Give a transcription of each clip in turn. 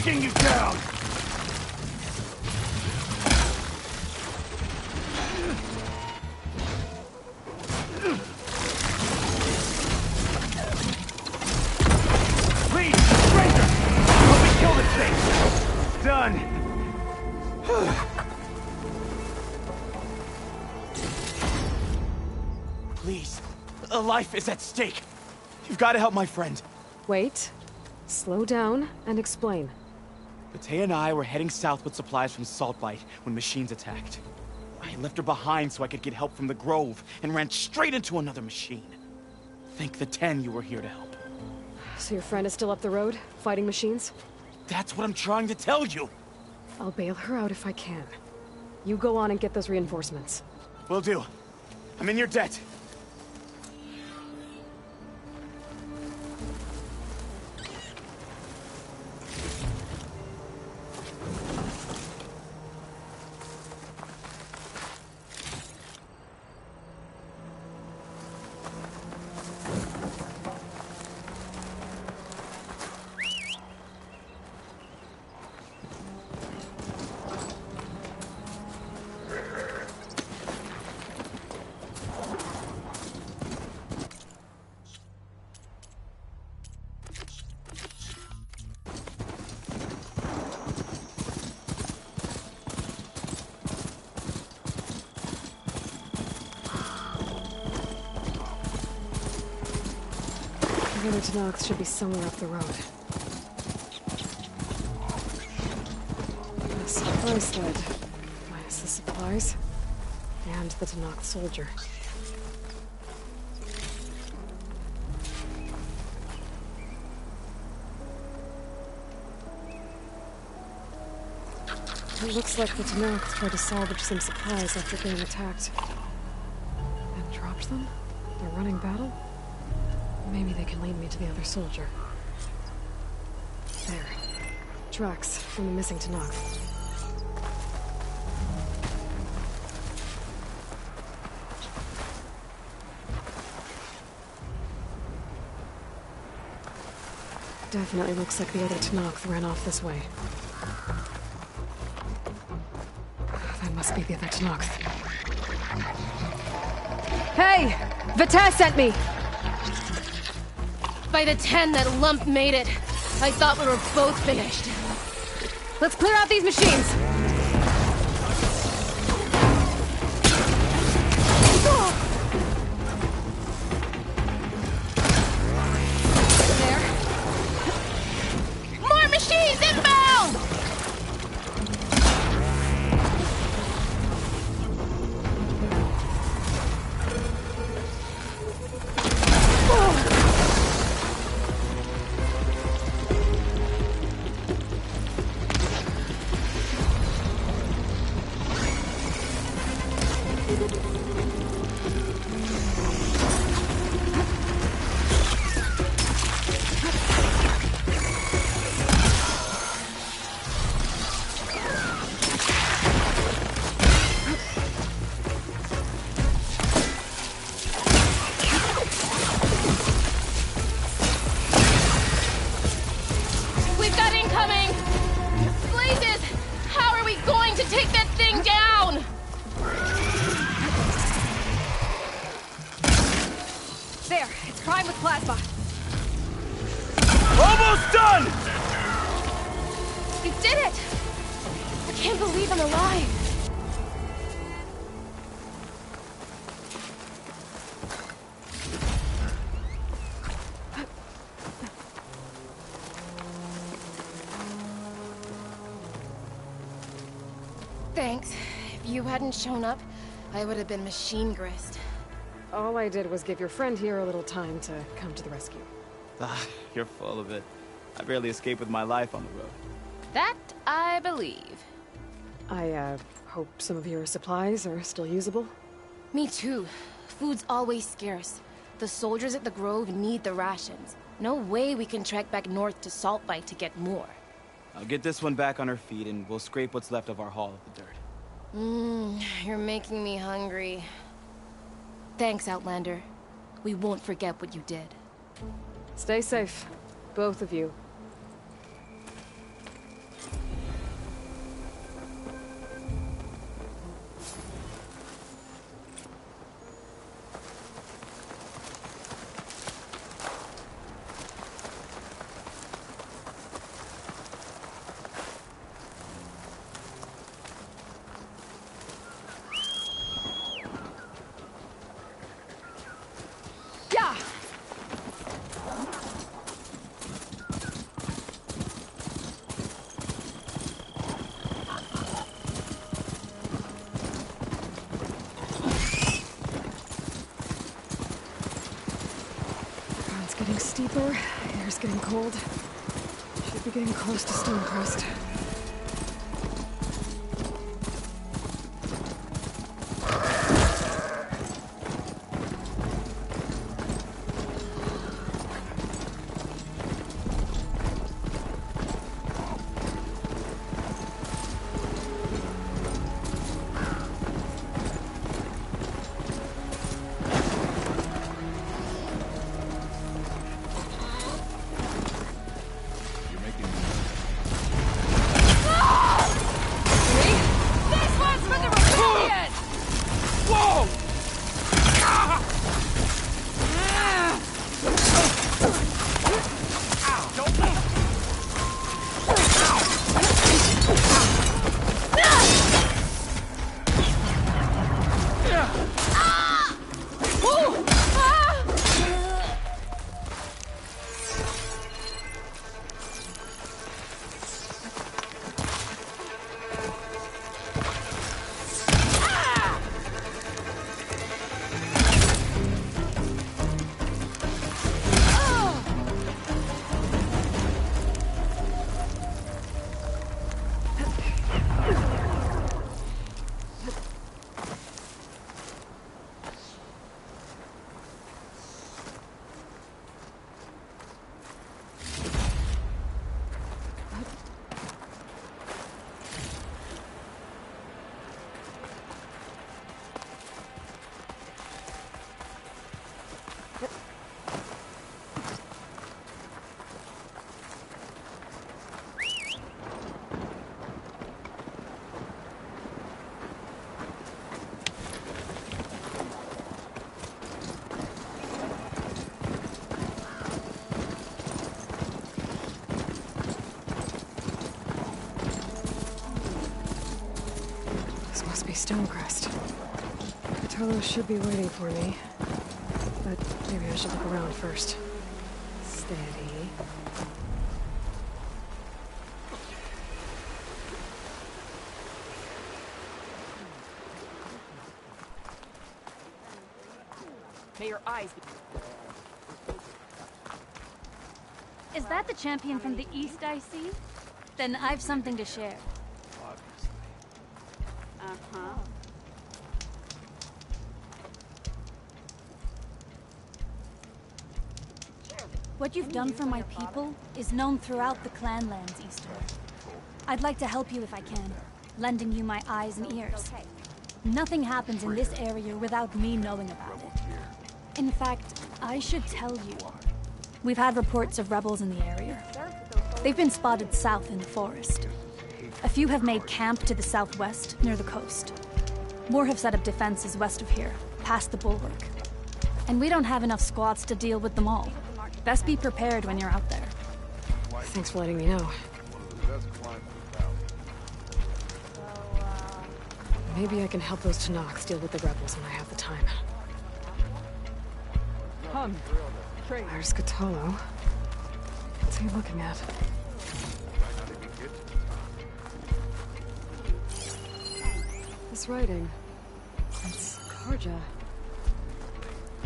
taking you down! Please, stranger! Help me kill this thing! Done! Please, a life is at stake. You've got to help my friend. Wait. Slow down and explain. Batea and I were heading south with supplies from Salt Bite when machines attacked. I left her behind so I could get help from the Grove and ran straight into another machine. Thank the 10 you were here to help. So your friend is still up the road, fighting machines? That's what I'm trying to tell you. I'll bail her out if I can. You go on and get those reinforcements. Will do. I'm in your debt. The other Tanox should be somewhere up the road. A supply sled. Minus the supplies. And the Tanox soldier. It looks like the Tanox tried to salvage some supplies after getting attacked. And dropped them? They're running battle? Maybe they can lead me to the other soldier. There. Tracks from the missing Tanox. Definitely looks like the other Tanox ran off this way. That must be the other Tanox. Hey! Vita sent me! By the 10 that lump made it, I thought we were both finished. Let's clear out these machines! There. More machines inbound! Almost done! We did it! I can't believe I'm alive. Thanks. If you hadn't shown up, I would have been machine grist. All I did was give your friend here a little time to come to the rescue. Ah, you're full of it. I barely escaped with my life on the road. That I believe. I, hope some of your supplies are still usable? Me too. Food's always scarce. The soldiers at the Grove need the rations. No way we can trek back north to Salt Bite to get more. I'll get this one back on her feet and we'll scrape what's left of our haul of the dirt. You're making me hungry. Thanks, Outlander. We won't forget what you did. Stay safe, both of you. deeper. Air's getting cold. Should be getting close to Stonecrest. Stonecrest. Tolo should be waiting for me. But maybe I should look around first. Steady. May your eyes be... Is that the champion from the east I see? Then I've something to share. Uh-huh. What you've done for my people is known throughout the clanlands eastward. I'd like to help you if I can, lending you my eyes and ears. Nothing happens in this area without me knowing about it. In fact, I should tell you. We've had reports of rebels in the area. They've been spotted south in the forest. A few have made camp to the southwest, near the coast. More have set up defenses west of here, past the bulwark. And we don't have enough squads to deal with them all. Best be prepared when you're out there. Thanks for letting me know. Maybe I can help those Tanaks deal with the rebels when I have the time. There's Cthulhu. What's he looking at? This writing. It's Karja.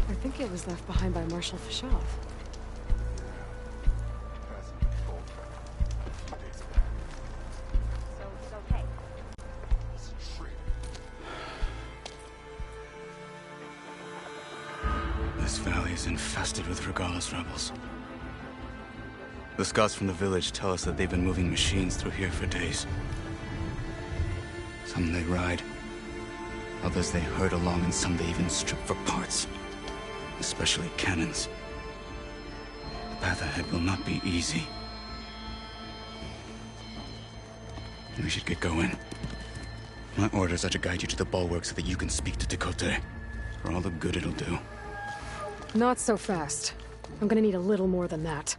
I think it was left behind by Marshal Fashov. This valley is infested with Regalla's rebels. The scouts from the village tell us that they've been moving machines through here for days. Some they ride, others they herd along, and some they even strip for parts. Especially cannons. The path ahead will not be easy. We should get going. My orders are to guide you to the bulwark so that you can speak to Tekote. For all the good it'll do. Not so fast. I'm gonna need a little more than that.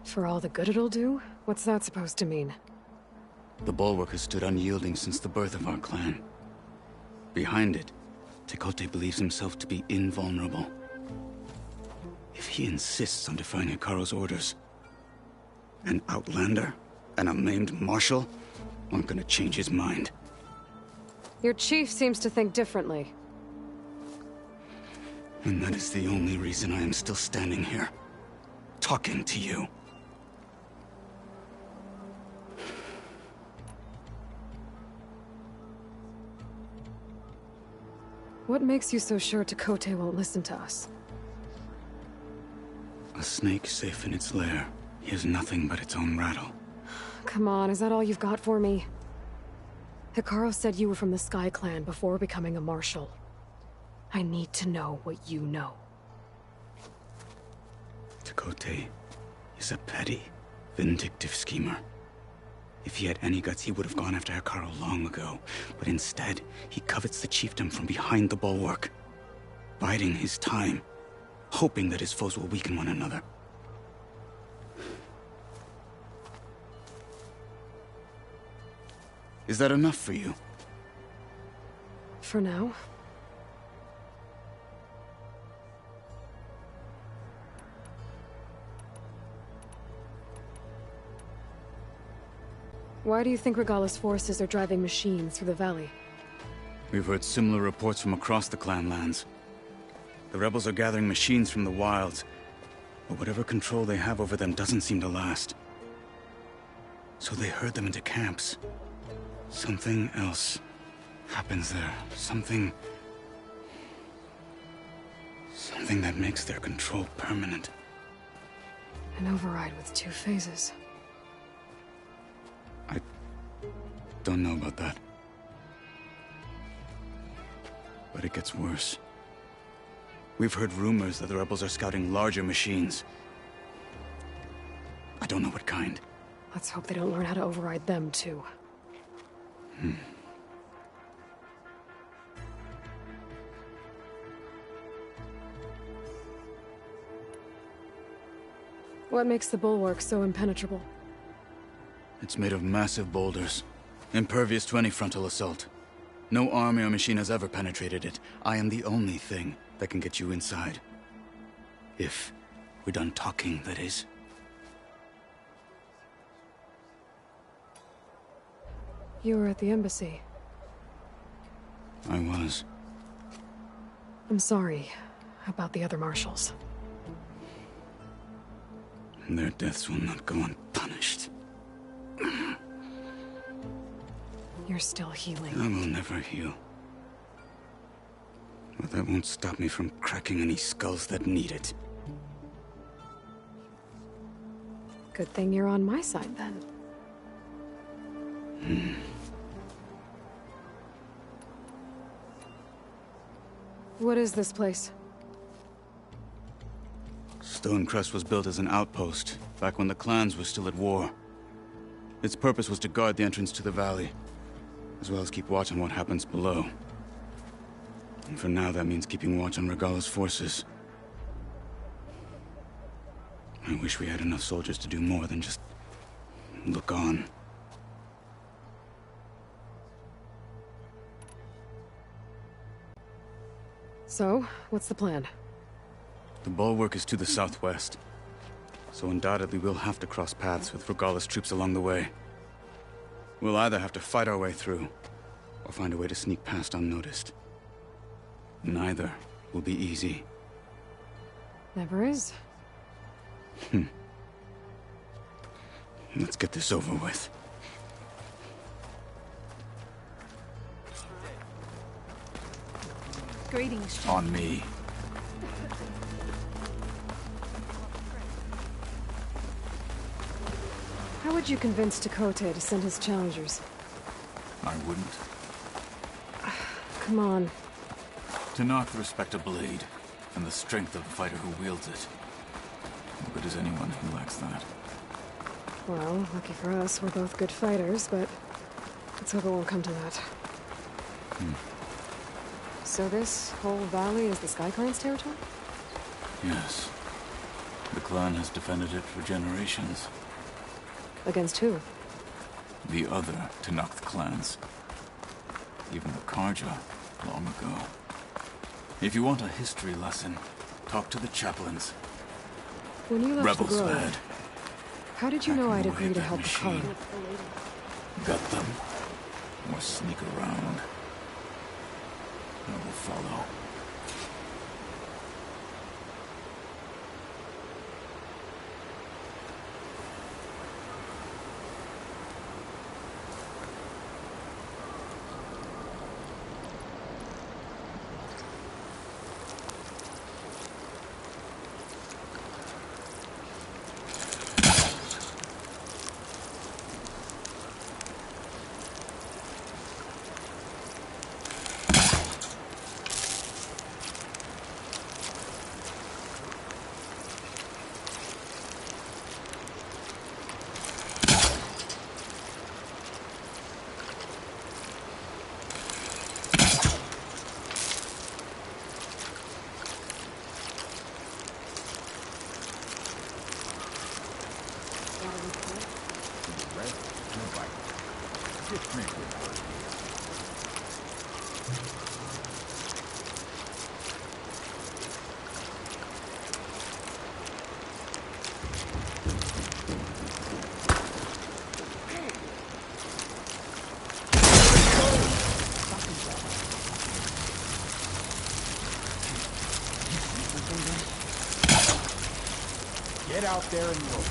For all the good it'll do? What's that supposed to mean? The bulwark has stood unyielding since the birth of our clan. Behind it, Tekote believes himself to be invulnerable. If he insists on defying Hikaru's orders, an outlander and a maimed marshal aren't gonna change his mind. Your chief seems to think differently. And that is the only reason I am still standing here, talking to you. What makes you so sure Tekote won't listen to us? A snake safe in its lair hears nothing but its own rattle. Come on, is that all you've got for me? Hikaru said you were from the Sky Clan before becoming a marshal. I need to know what you know. Tekote is a petty, vindictive schemer. If he had any guts, he would have gone after Hikaru long ago. But instead, he covets the chiefdom from behind the bulwark, biding his time, hoping that his foes will weaken one another. Is that enough for you? For now. Why do you think Regala's forces are driving machines through the valley? We've heard similar reports from across the clan lands. The rebels are gathering machines from the wilds, but whatever control they have over them doesn't seem to last. So they herd them into camps. Something else happens there. Something that makes their control permanent. An override with 2 phases. I don't know about that. But it gets worse. We've heard rumors that the rebels are scouting larger machines. I don't know what kind. Let's hope they don't learn how to override them, too. What makes the bulwark so impenetrable? It's made of massive boulders, impervious to any frontal assault. No army or machine has ever penetrated it. I am the only thing that can get you inside. If we're done talking, that is. You were at the embassy. I was. I'm sorry about the other marshals. Their deaths will not go unpunished. You're still healing. I will never heal. But that won't stop me from cracking any skulls that need it. Good thing you're on my side, then. What is this place? Stonecrest was built as an outpost, back when the clans were still at war. Its purpose was to guard the entrance to the valley, as well as keep watch on what happens below. And for now, that means keeping watch on Regala's forces. I wish we had enough soldiers to do more than just look on. So, what's the plan? The bulwark is to the southwest, so undoubtedly we'll have to cross paths with Regala's troops along the way. We'll either have to fight our way through, or find a way to sneak past unnoticed. Neither will be easy. Never is. Let's get this over with. Greetings, Chief. On me. How would you convince Tekote to send his challengers? I wouldn't. Come on. To knock the respect of blade, and the strength of the fighter who wields it. No good is anyone who lacks that. Well, lucky for us, we're both good fighters, but let's hope it won't come to that. So this whole valley is the Sky Clan's territory? Yes. The clan has defended it for generations. Against who? The other Tenakth clans. Even the Karja, long ago. If you want a history lesson, talk to the chaplains. When you left Rebels the Grove, fled. how did you know Back I'd in the way agree of to that help machine. Hikaru? Gut them, or sneak around. I will follow. Get out there and look.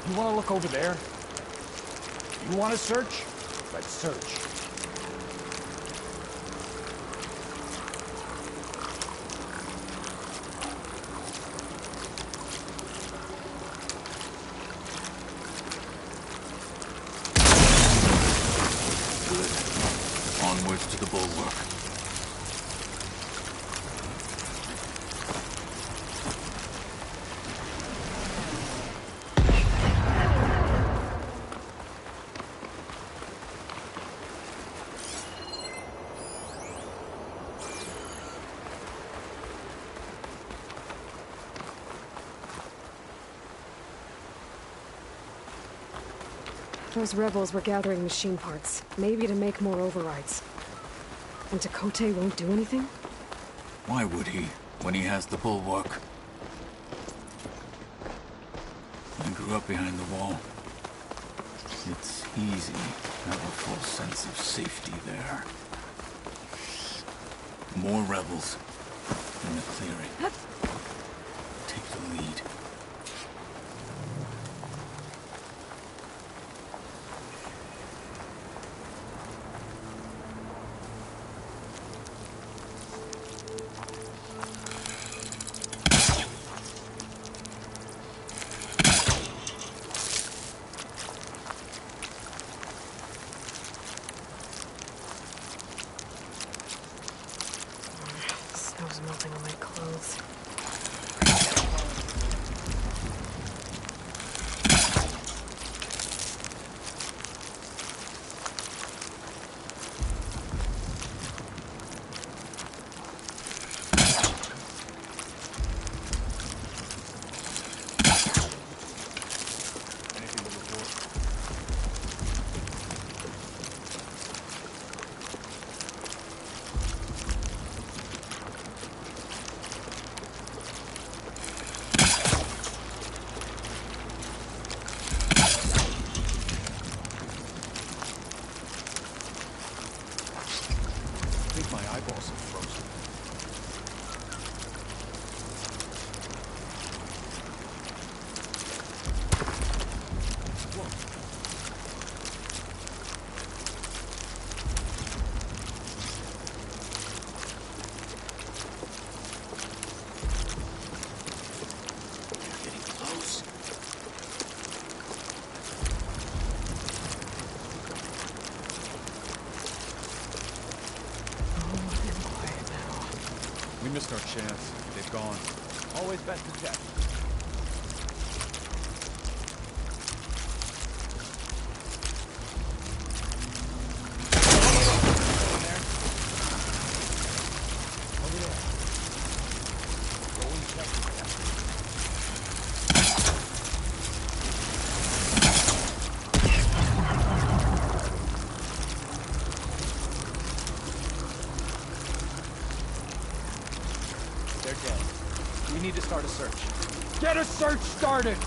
You want to look over there? You want to search? Let's search. Good. Onwards to the bulwark. Those rebels were gathering machine parts, maybe to make more overrides. And Chakotay won't do anything? Why would he, when he has the bulwark? I grew up behind the wall. It's easy to have a full sense of safety there. More rebels in the clearing. Take the lead. Snow's melting on my clothes. We missed our chance. They've gone. Always best to check. need to start a search. Get a search started!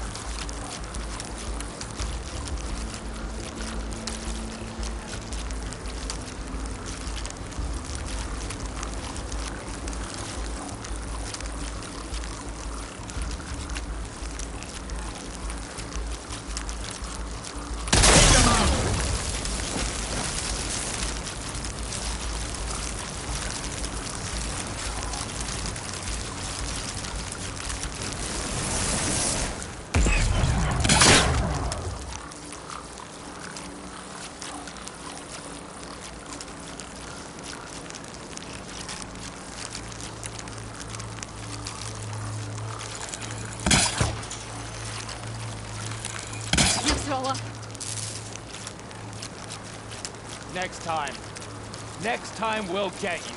Next time we'll get you.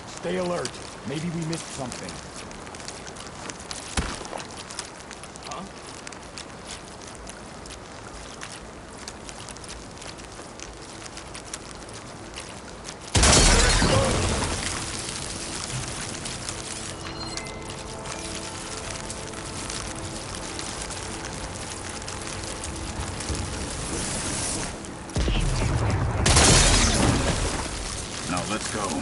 Stay alert. Maybe we missed something. Huh? Now let's go.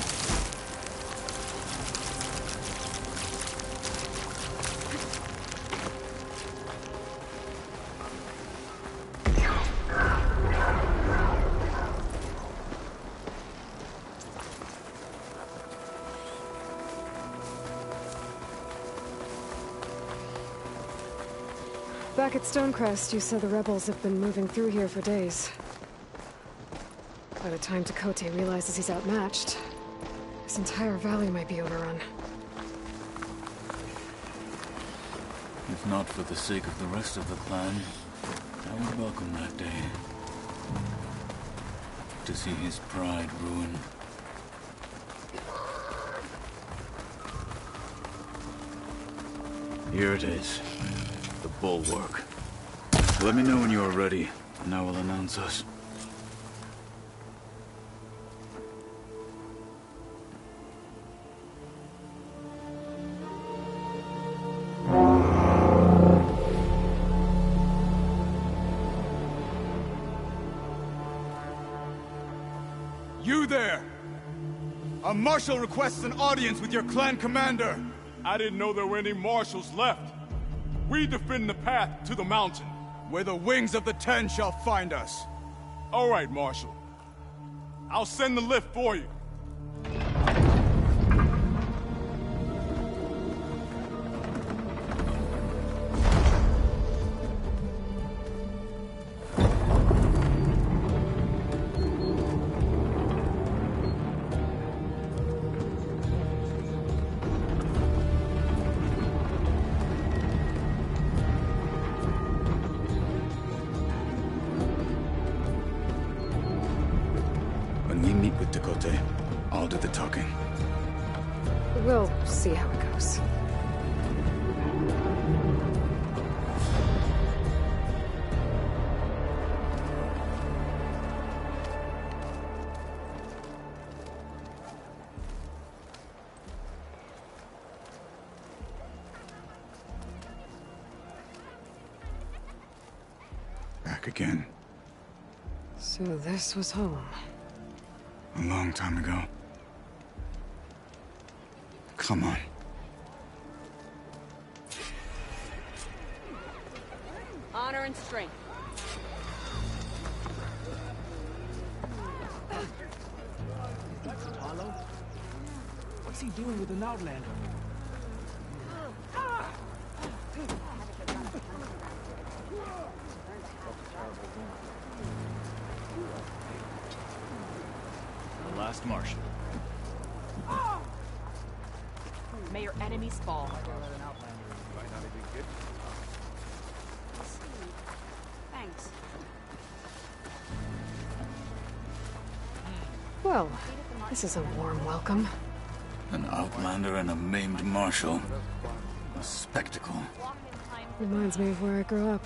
Back at Stonecrest, you said the rebels have been moving through here for days. By the time Tekote realizes he's outmatched, this entire valley might be overrun. If not for the sake of the rest of the clan, I would welcome that day. To see his pride ruined. Here it is. The bulwark. Let me know when you are ready, and I will announce us. You there! A marshal requests an audience with your clan commander! I didn't know there were any marshals left. We defend the path to the mountain. Where the wings of the Ten shall find us. All right, Marshal. I'll send the lift for you. When we meet with Tekote, I'll do the talking. We'll see how it goes. Back again. So this was home. A long time ago. Come on. Honor and strength. Apollo? What's he doing with an Outlander? The last Martian. May your enemies fall. Thanks. Well, this is a warm welcome. An outlander and a maimed marshal. A spectacle. Reminds me of where I grew up.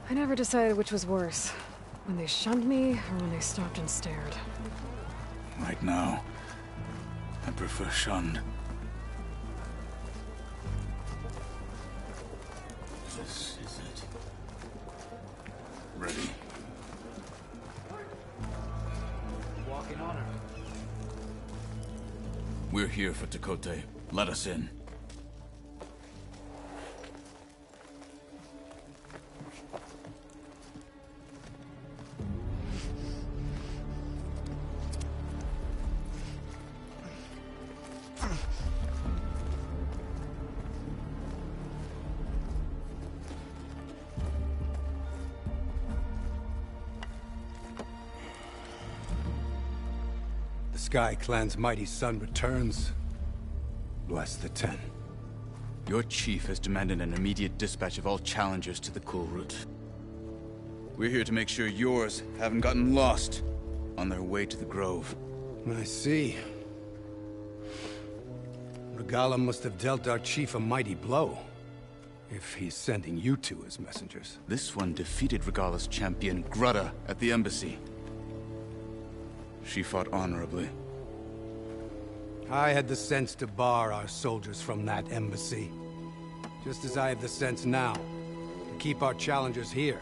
I never decided which was worse. When they shunned me, or when they stopped and stared. Right now, I prefer shunned. This is it. Ready. Walking on her. We're here for Tekote. Let us in. The Sky Clan's mighty son returns. Bless the Ten. Your chief has demanded an immediate dispatch of all challengers to the cool route. We're here to make sure yours haven't gotten lost on their way to the Grove. I see. Regala must have dealt our chief a mighty blow, if he's sending you two as messengers. This one defeated Regala's champion, Grudda, at the embassy. She fought honorably. I had the sense to bar our soldiers from that embassy. Just as I have the sense now, to keep our challengers here.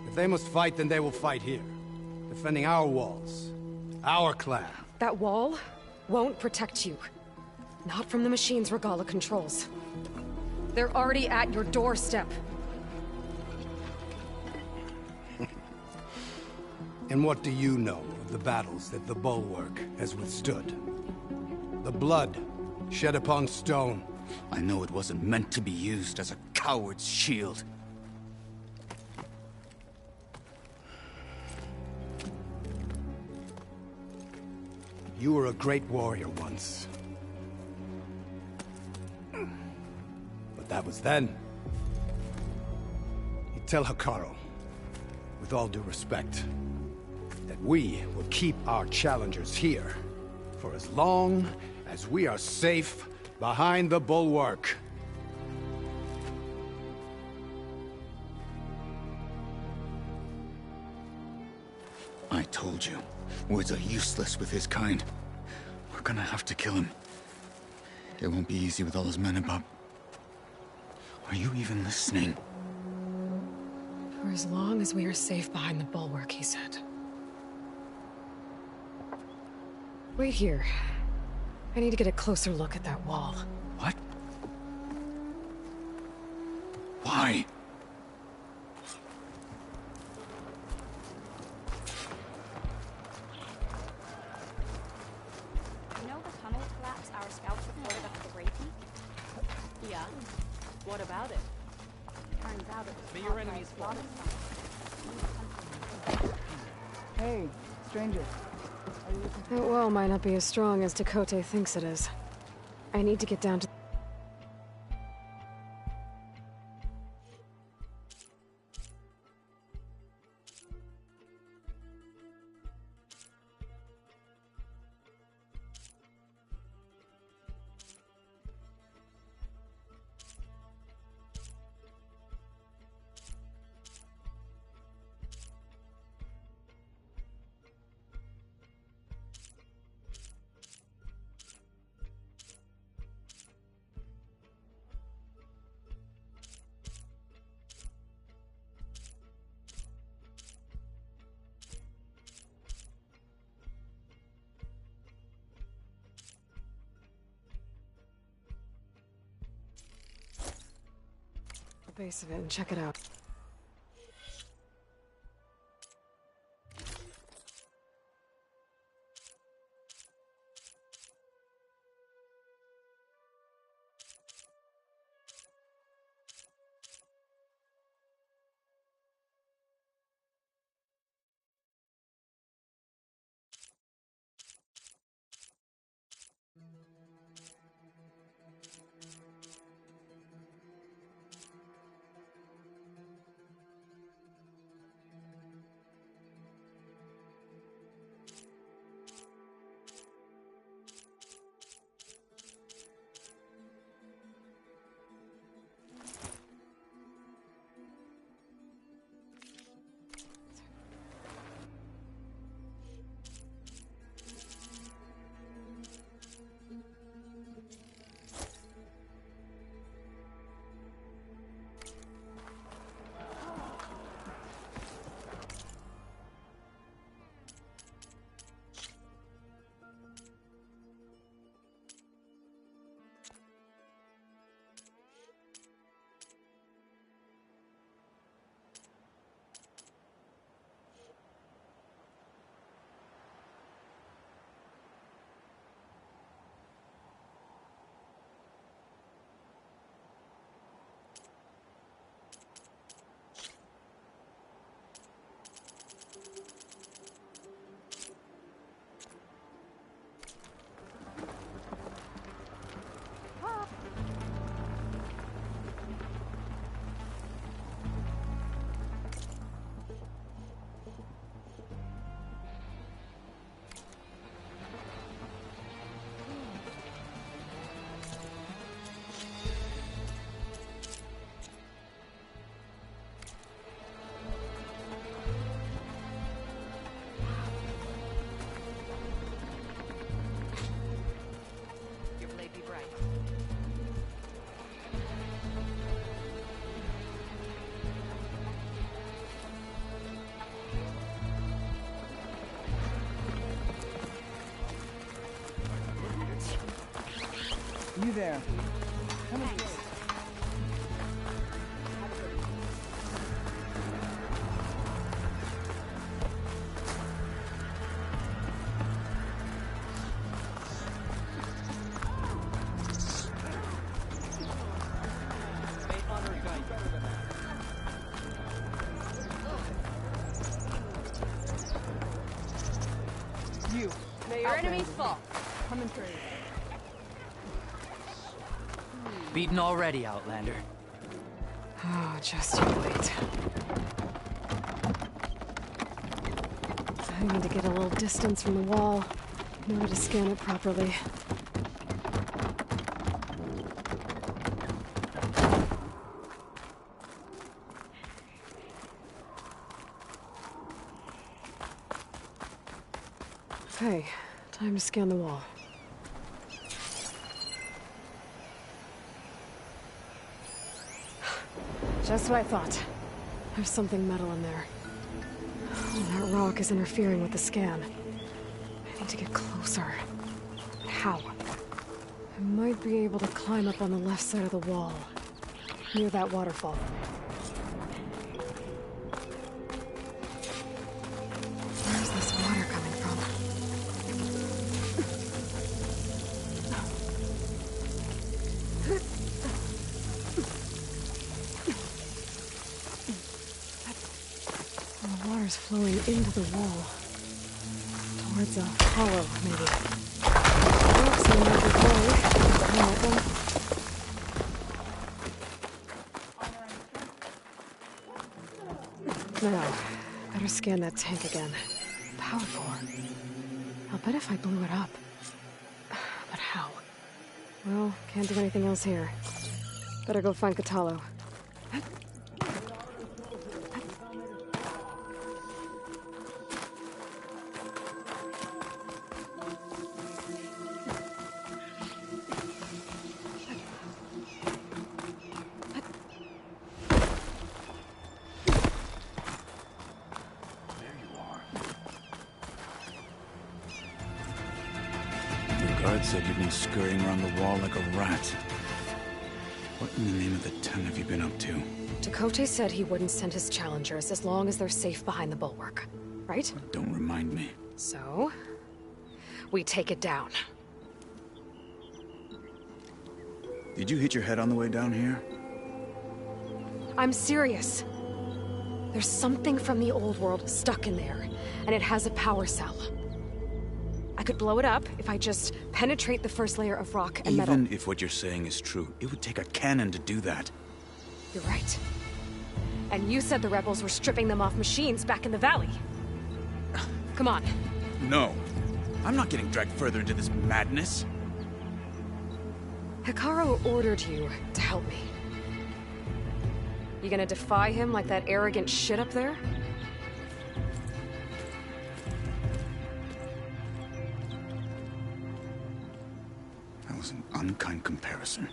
If they must fight, then they will fight here. Defending our walls. Our clan. That wall won't protect you. Not from the machines Regala controls. They're already at your doorstep. And what do you know of the battles that the Bulwark has withstood? The blood shed upon stone. I know it wasn't meant to be used as a coward's shield. You were a great warrior once. But that was then. You tell Hikaru, with all due respect, that we will keep our challengers here for as long as we are safe behind the Bulwark. I told you, words are useless with his kind. We're gonna have to kill him. It won't be easy with all his men about. Are you even listening? For as long as we are safe behind the Bulwark, he said. Wait here. I need to get a closer look at that wall. What? Why? You know the tunnel collapse our scouts reported up at the Grey Peak? Yeah. What about it? Turns out it was May your enemies fall. Hey, stranger. That wall might not be as strong as Tekote thinks it is. I need to get down to... the base of it and check it out. You there. Come and play. You. May your enemies fall. Come and trade. Beaten already, Outlander. Oh, just you wait. I need to get a little distance from the wall in order to scan it properly. Okay, time to scan the wall. Just what I thought. There's something metal in there. Oh, that rock is interfering with the scan. I need to get closer. But how? I might be able to climb up on the left side of the wall, near that waterfall. Where's this water coming from? The water's flowing into the wall. Towards a hollow, maybe. Oops, I might be wrong. Climb up one. Now, better scan that tank again. Power core. I'll bet if I blew it up. But how? Well, can't do anything else here. Better go find Catalo. Guard said you've been scurrying around the wall like a rat. What in the name of the ten have you been up to? Dakote said he wouldn't send his challengers as long as they're safe behind the bulwark. Right? Don't remind me. So, we take it down. Did you hit your head on the way down here? I'm serious. There's something from the old world stuck in there, and it has a power cell. I could blow it up if I just penetrate the first layer of rock and metal. Even if what you're saying is true, it would take a cannon to do that. You're right. And you said the rebels were stripping them off machines back in the valley. Come on. No. I'm not getting dragged further into this madness. Hikaru ordered you to help me. You gonna defy him like that arrogant shit up there? That was an unkind comparison.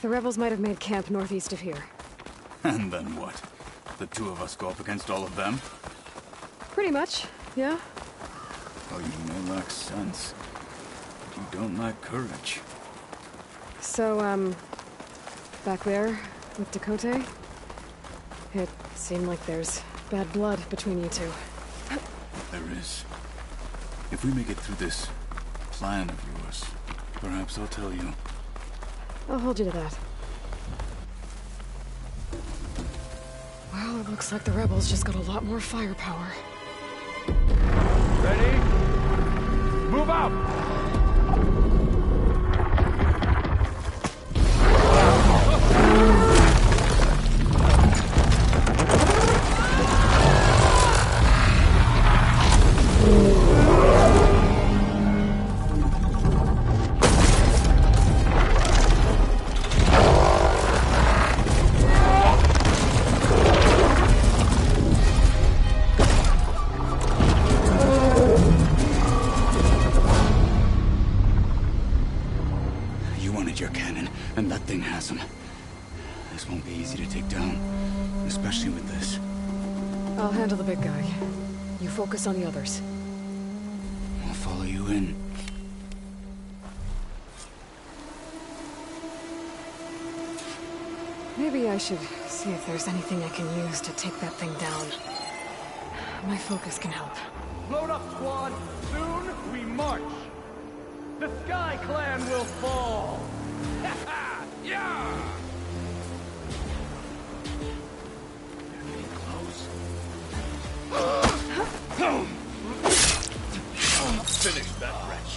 The rebels might have made camp northeast of here. And then what? The two of us go up against all of them? Pretty much, yeah. Oh, you may lack sense, but you don't lack courage. So, back there with Dakote, it seemed like there's bad blood between you two. There is. If we make it through this plan of yours, perhaps I'll tell you. I'll hold you to that. Well, it looks like the rebels just got a lot more firepower. Ready? Move out! Your cannon, and that thing has him. This won't be easy to take down, especially with this. I'll handle the big guy. You focus on the others. follow you in. Maybe I should see if there's anything I can use to take that thing down. My focus can help. Load up, squad! Soon we march! The Sky Clan will fall! Ha ha! Yeah! Finish that wretch.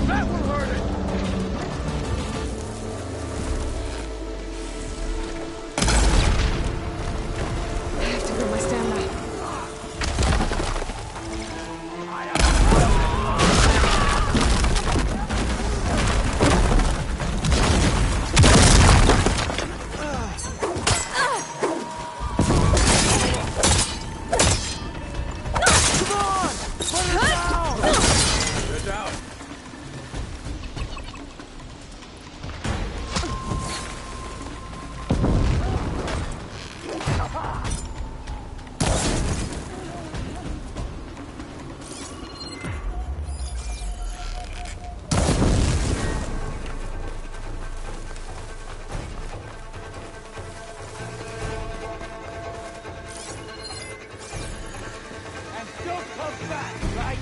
That will hurt it! I have to grow my stamina. They're down. And don't come back, right?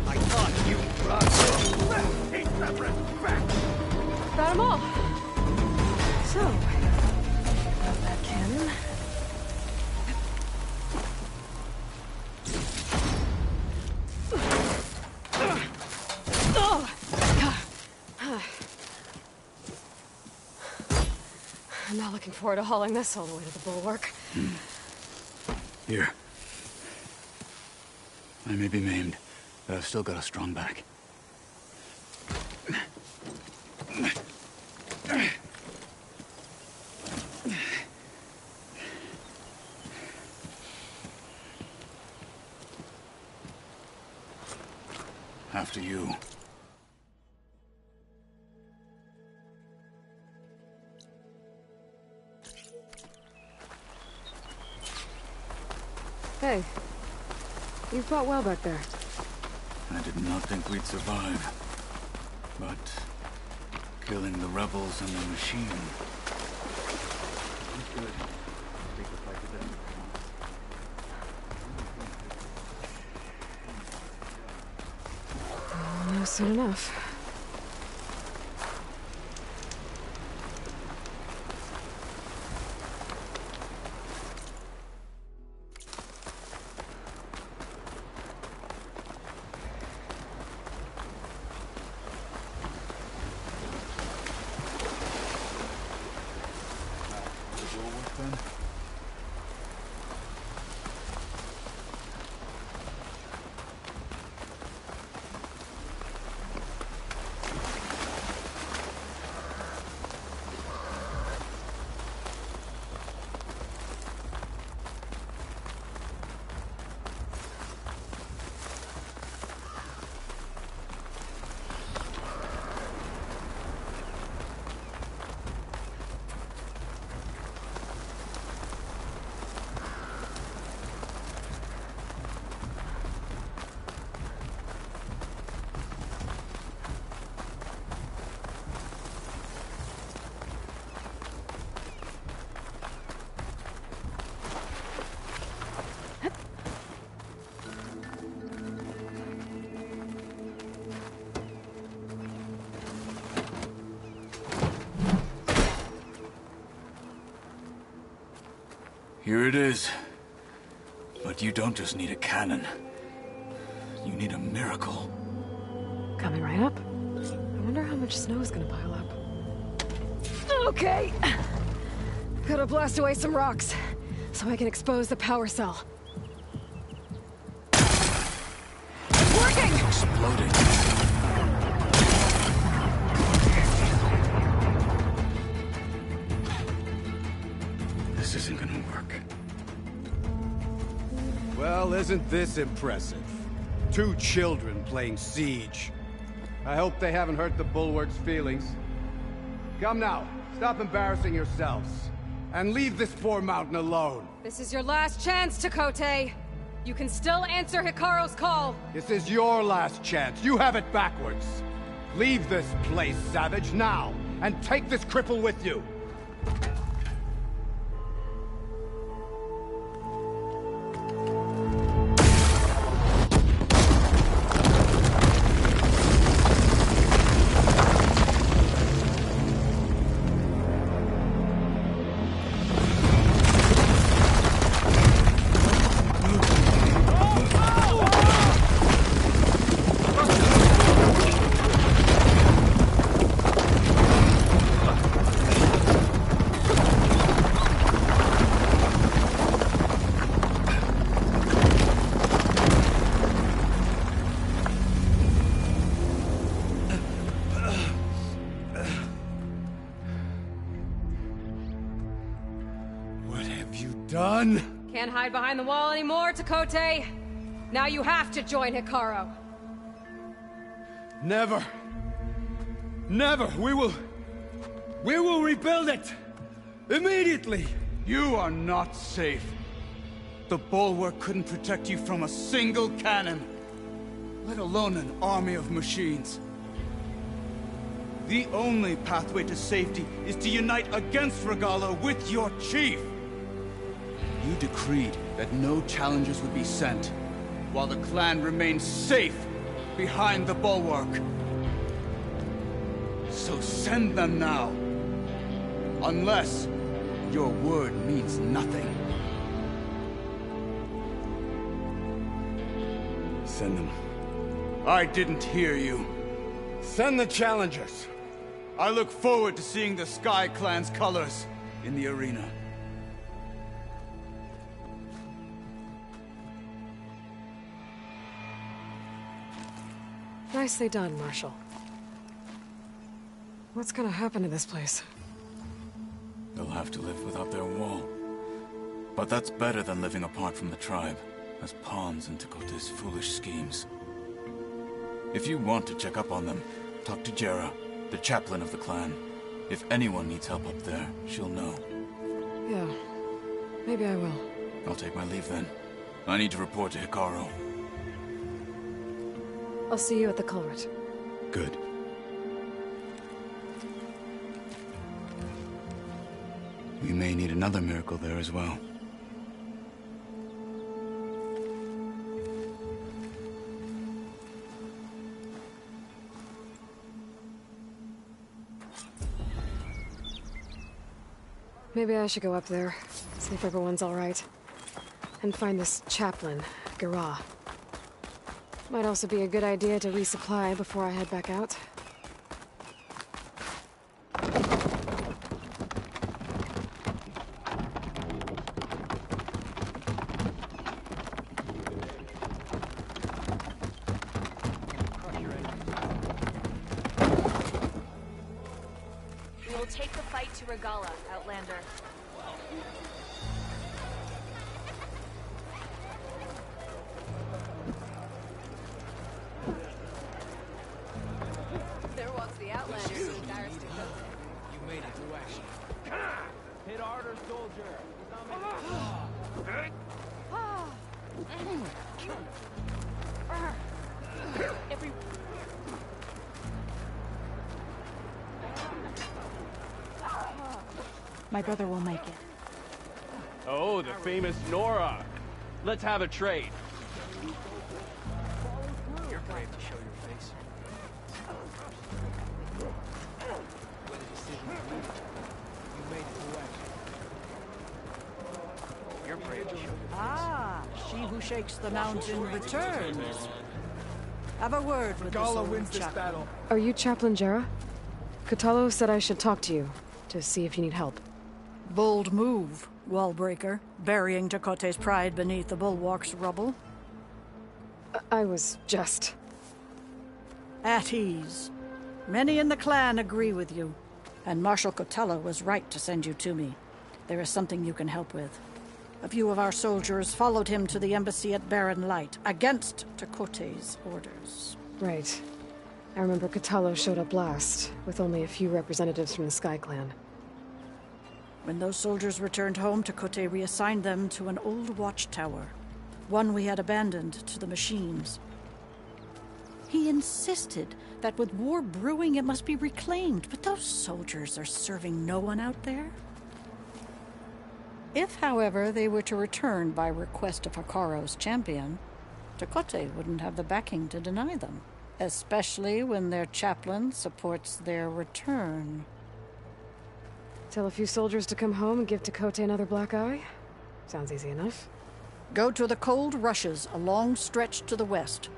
I thought you brought Take that respect! Got 'em all. So, got that cannon. I'm not looking forward to hauling this all the way to the bulwark. Here. I may be maimed, but I've still got a strong back. After you. Hey, you fought well back there. I did not think we'd survive. But killing the rebels and the machine. No, soon enough. Here it is. But you don't just need a cannon. You need a miracle. Coming right up. I wonder how much snow is gonna pile up. Okay. Gotta blast away some rocks, so I can expose the power cell. It's working! Exploding. Wasn't this impressive? 2 children playing siege. I hope they haven't hurt the Bulwark's feelings. Come now, stop embarrassing yourselves. And leave this poor mountain alone. This is your last chance, Chakotay. You can still answer Hikaru's call. This is your last chance. You have it backwards. Leave this place, Savage, now. And take this cripple with you. Done? Can't hide behind the wall anymore, Chakotay. Now you have to join Hikaru. Never. Never. We will rebuild it. Immediately. You are not safe. The Bulwark couldn't protect you from a single cannon, let alone an army of machines. The only pathway to safety is to unite against Regalla with your chief. You decreed that no challengers would be sent, while the clan remained safe behind the Bulwark. So send them now. Unless your word means nothing. Send them. I didn't hear you. Send the challengers. I look forward to seeing the Sky Clan's colors in the arena. Nicely done, Marshal. What's gonna happen to this place? They'll have to live without their wall. But that's better than living apart from the tribe, as pawns in Chakotay's foolish schemes. If you want to check up on them, talk to Jera, the chaplain of the clan. If anyone needs help up there, she'll know. Yeah, maybe I will. I'll take my leave then. I need to report to Hikaru. I'll see you at the culvert. Good. We may need another miracle there as well. Maybe I should go up there, see if everyone's all right. And find this chaplain, Gara. Might also be a good idea to resupply before I head back out. We will take the fight to Regalla, Outlander. There walks the Outlander. You made it through action. Hit harder, soldier. Every... My brother will make it. Oh, the famous Nora. Let's have a trade. You're brave to show your face. When the decision is needed, you made it through action. You're brave to show your face. Ah, she who shakes the mountain returns. Have a word with Regalla this wins this chaplain. battle. Are you Chaplain Jera? Kotalo said I should talk to you, to see if you need help. Bold move, Wallbreaker, burying Chakotay's pride beneath the bulwark's rubble. I was just... At ease. Many in the clan agree with you, and Marshal Kotalo was right to send you to me. There is something you can help with. A few of our soldiers followed him to the embassy at Barren Light, against Tekote's orders. Right. I remember Cthulhu showed up last, with only a few representatives from the Sky Clan. When those soldiers returned home, Tekote reassigned them to an old watchtower, one we had abandoned to the machines. He insisted that with war brewing it must be reclaimed, but those soldiers are serving no one out there. If, however, they were to return by request of Hakaro's champion, Tekote wouldn't have the backing to deny them, especially when their chaplain supports their return. Tell a few soldiers to come home and give Tekote another black eye? Sounds easy enough. Go to the cold rushes, a long stretch to the west.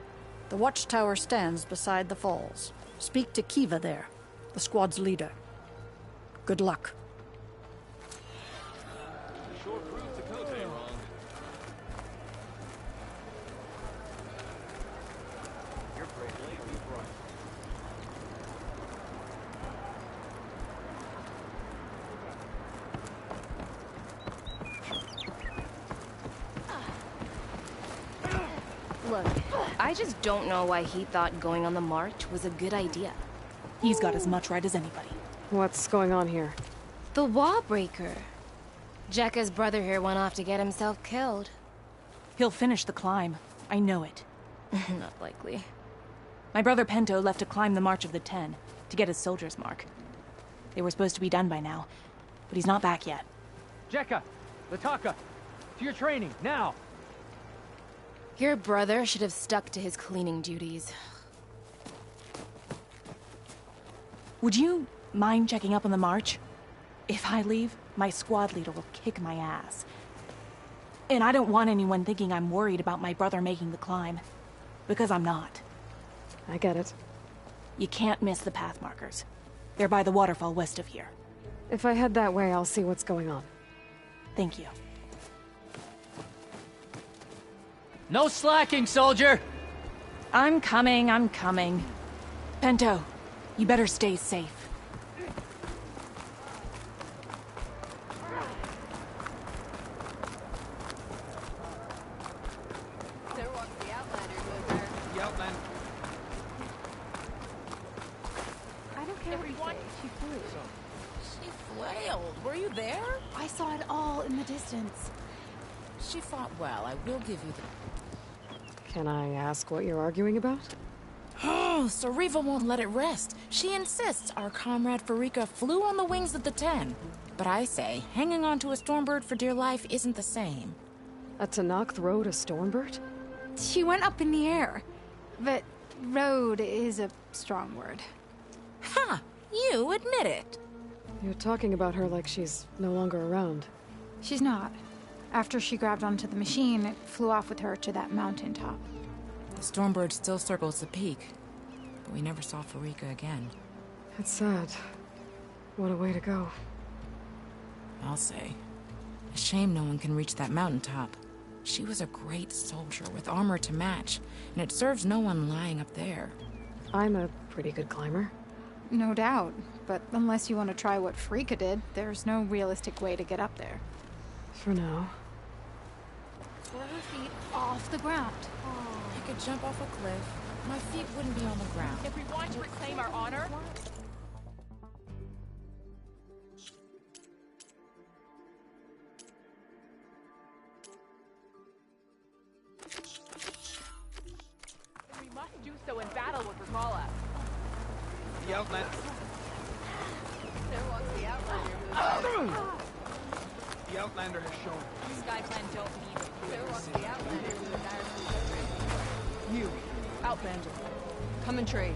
The watchtower stands beside the falls. Speak to Kiva there, the squad's leader. Good luck. Sure proved Tekote wrong. Your brave lady was right. Look, I just don't know why he thought going on the march was a good idea. He's got as much right as anybody. What's going on here? The wall breaker. Jekka's brother here went off to get himself killed. He'll finish the climb. I know it. Not likely. My brother Pento left to climb the March of the Ten, to get his soldier's mark. They were supposed to be done by now, but he's not back yet. Jekka! Lataka! To your training, now! Your brother should have stuck to his cleaning duties. Would you mind checking up on the march? If I leave, my squad leader will kick my ass. And I don't want anyone thinking I'm worried about my brother making the climb. Because I'm not. I get it. You can't miss the path markers. They're by the waterfall west of here. If I head that way, I'll see what's going on. Thank you. No slacking, soldier! I'm coming. Pento, you better stay safe. There walks the Outlander who was there. The Outlander. I don't care what you say. She flew. She flailed. Were you there? I saw it all in the distance. She fought well. I will give you the... Can I ask what you're arguing about? Oh, Sariva won't let it rest. She insists our comrade Farika flew on the wings of the Ten. But I say, hanging on to a Stormbird for dear life isn't the same. A Tanakh rode a Stormbird? She went up in the air. But rode is a strong word. Ha! You admit it. You're talking about her like she's no longer around. She's not. After she grabbed onto the machine, it flew off with her to that mountaintop. The Stormbird still circles the peak, but we never saw Farika again. It's sad. What a way to go. I'll say. A shame no one can reach that mountaintop. She was a great soldier with armor to match, and it serves no one lying up there. I'm a pretty good climber. No doubt, but unless you want to try what Farika did, there's no realistic way to get up there. For now. 4 feet off the ground. I could jump off a cliff. My feet wouldn't be on the ground. If we want to reclaim our honor, we must do so in battle with Ragala. The Outlander. There walks the Outlander who was there. The Outlander has shown. Sky Clan don't need it. There walks the Outlander who was there. You, Outlander, come and trade.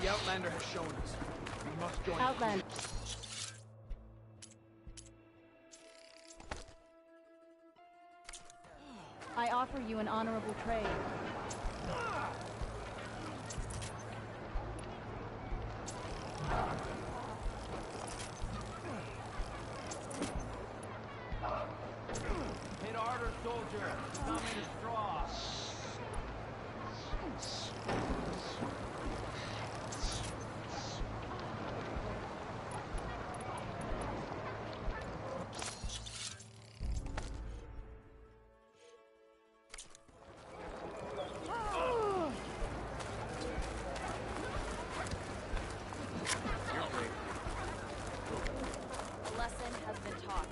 The Outlander has shown us. We must join. Outlander. I offer you an honorable trade. Hit harder, soldier. It's not made of straw. The lesson has been taught.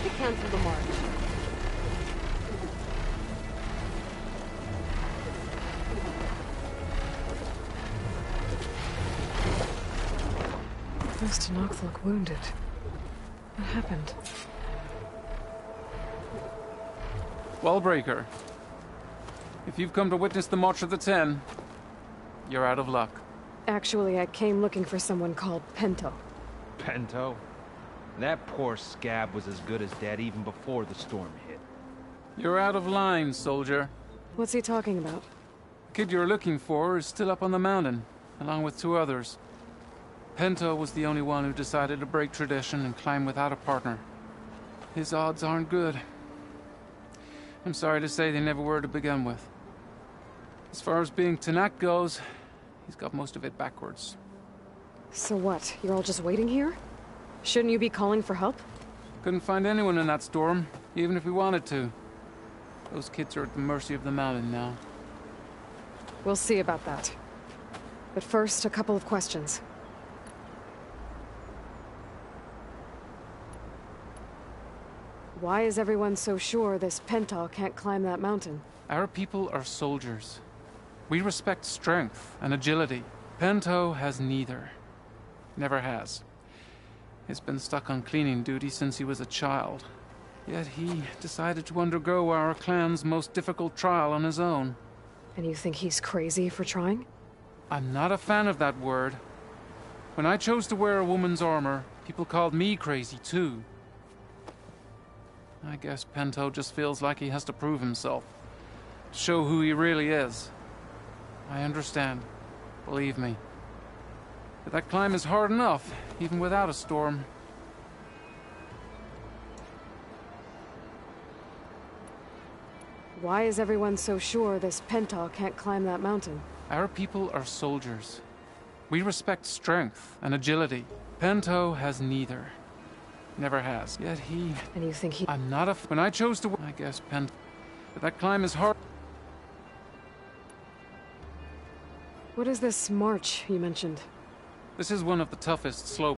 To cancel the march. Mr. Knox looked wounded. What happened? Wallbreaker. If you've come to witness the March of the Ten, you're out of luck. Actually, I came looking for someone called Pento. Pento? That poor scab was as good as dead even before the storm hit. You're out of line, soldier. What's he talking about? The kid you're looking for is still up on the mountain, along with 2 others. Pento was the only one who decided to break tradition and climb without a partner. His odds aren't good. I'm sorry to say they never were to begin with. As far as being Tanak goes, he's got most of it backwards. So what? You're all just waiting here? Shouldn't you be calling for help? Couldn't find anyone in that storm, even if we wanted to. Those kids are at the mercy of the mountain now. We'll see about that. But first, a couple of questions. Why is everyone so sure this Pento can't climb that mountain? Our people are soldiers. We respect strength and agility. Pento has neither. Never has. He's been stuck on cleaning duty since he was a child. Yet he decided to undergo our clan's most difficult trial on his own. And you think he's crazy for trying? I'm not a fan of that word. When I chose to wear a woman's armor, people called me crazy too. I guess Pento just feels like he has to prove himself. To show who he really is. I understand. Believe me. But that climb is hard enough, even without a storm. Why is everyone so sure this Pento can't climb that mountain? Our people are soldiers. We respect strength and agility. Pento has neither. Never has. Yet he... And you think he... I'm not a... When I chose to... I guess Pento... But that climb is hard... What is this march you mentioned? This is one of the toughest slopes.